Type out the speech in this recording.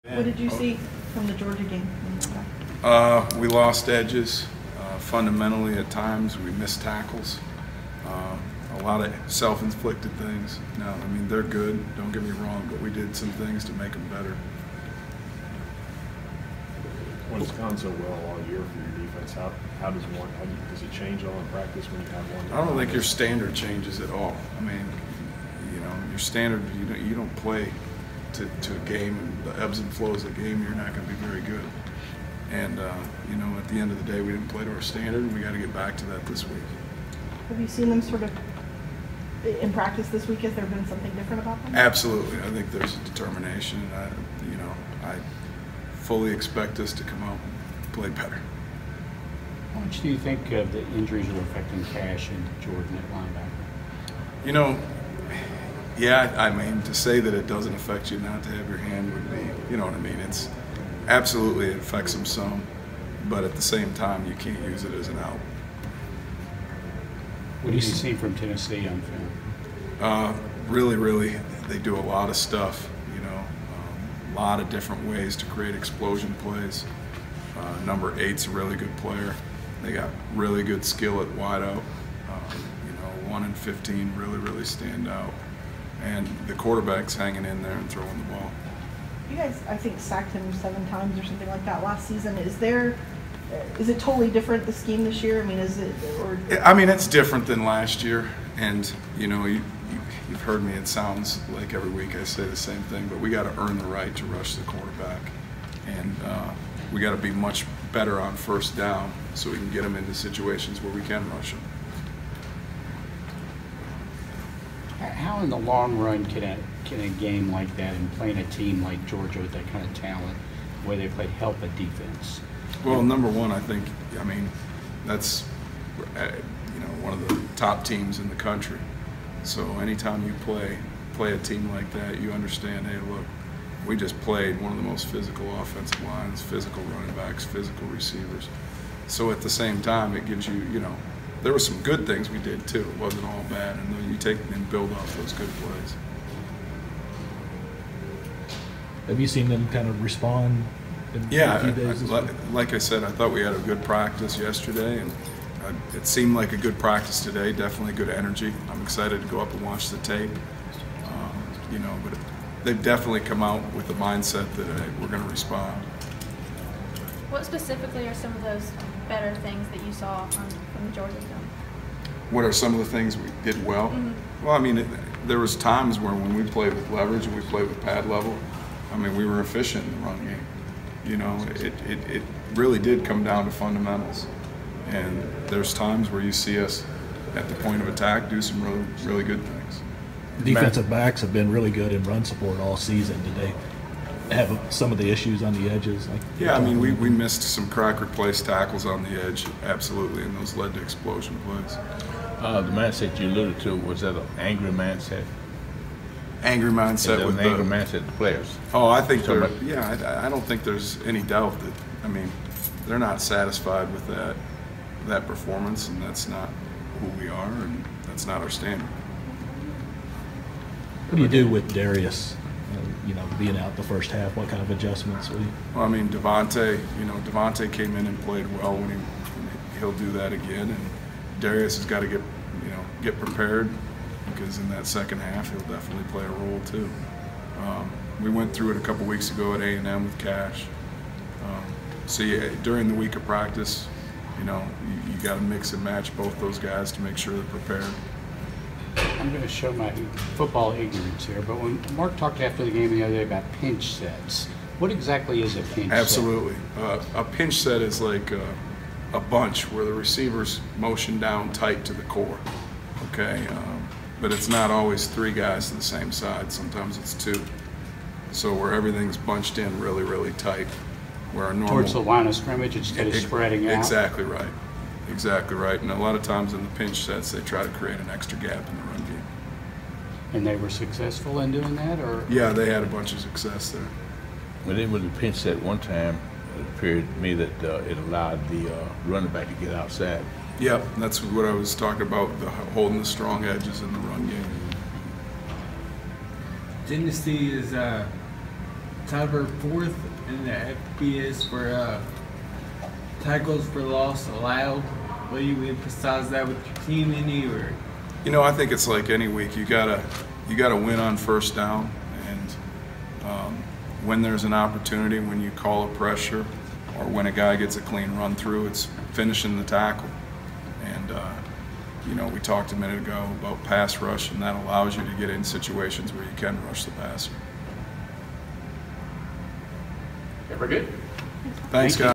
What did you see from the Georgia game? We lost edges. Fundamentally, at times, we missed tackles. A lot of self-inflicted things. No, I mean, they're good, don't get me wrong, but we did some things to make them better. When it's gone so well all year for your defense, does it change all in practice when you have one? I don't think your standard changes at all. I mean, you know, your standard, you don't play to a game, and the ebbs and flows of the game, you're not going to be very good. And, you know, at the end of the day, we didn't play to our standard, and we got to get back to that this week. Have you seen them sort of in practice this week? Has there been something different about them? Absolutely. I think there's a determination. I fully expect us to come out and play better. How much do you think of the injuries are affecting Cash and Jordan at linebacker? You know, yeah, I mean, to say that it doesn't affect you not to have your hand would be, you know what I mean? It's absolutely, it affects them some, but at the same time, you can't use it as an out. What do you see from Tennessee on film? Really, they do a lot of stuff, you know, a lot of different ways to create explosion plays. Number 8's a really good player. They got really good skill at wideout. You know, 1 in 15 really stand out. And the quarterback's hanging in there and throwing the ball. You guys, I think, sacked him 7 times or something like that last season. Is it totally different, the scheme this year? I mean, is it? Or? I mean, it's different than last year. And, you know, you've heard me, it sounds like every week I say the same thing, but we got to earn the right to rush the quarterback. And we got to be much better on first down so we can get them into situations where we can rush them. How in the long run can a game like that and playing a team like Georgia with that kind of talent, where they play, help a defense? Well, number one, I think, I mean, that's, you know, one of the top teams in the country. So anytime you play a team like that, you understand, hey, look, we just played one of the most physical offensive lines, physical running backs, physical receivers. So at the same time, it gives you, you know, there were some good things we did too. It wasn't all bad, and then you take and build off those good plays. Have you seen them kind of respond? Yeah, like I said, I thought we had a good practice yesterday, and it seemed like a good practice today. Definitely good energy. I'm excited to go up and watch the tape. You know, but they've definitely come out with the mindset that we're going to respond. What specifically are some of those better things that you saw from the Georgia film? What are some of the things we did well? Well, I mean, there was times where when we played with leverage and we played with pad level, I mean, we were efficient in the run game. You know, it really did come down to fundamentals. And there's times where you see us at the point of attack do some really good things. Defensive backs have been really good in run support all season. Did they have some of the issues on the edges? Yeah, I mean, we missed some crack replace tackles on the edge, absolutely, and those led to explosion plays. The mindset you alluded to, was that an angry mindset? Angry mindset with angry mindset of the players. Oh, I think they're, yeah, I don't think there's any doubt that, I mean, they're not satisfied with that performance, and that's not who we are, and that's not our standard. What do you do with Darius, you know, being out the first half? What kind of adjustments? Well, I mean, Devontae came in and played well when he'll do that again, and Darius has got to get prepared, because in that second half he'll definitely play a role too. We went through it a couple weeks ago at A&M with Cash. So yeah, during the week of practice, you know, you got to mix and match both those guys to make sure they're prepared. I'm going to show my football ignorance here, but when Mark talked after the game the other day about pinch sets, what exactly is a pinch set? Absolutely. A pinch set is like a bunch where the receivers motion down tight to the core, okay? But it's not always 3 guys to the same side. Sometimes it's 2. So where everything's bunched in really tight, where a normal... Towards the line of scrimmage instead of spreading out? Exactly right. Exactly right. And a lot of times in the pinch sets, they try to create an extra gap in the run game. And they were successful in doing that, or? Yeah, they had a bunch of success there. When it was a pinch set one time, it appeared to me that it allowed the running back to get outside. Yep, that's what I was talking about, holding the strong edges in the run game. Tennessee is tied for 4th in the FBS for tackles for loss allowed. Will you emphasize that with your team any, or? You know, I think it's like any week. You gotta win on first down, and when there's an opportunity, when you call a pressure, or when a guy gets a clean run through, it's finishing the tackle. And you know, we talked a minute ago about pass rush, and that allows you to get in situations where you can rush the passer. Ever good? Thanks, guys.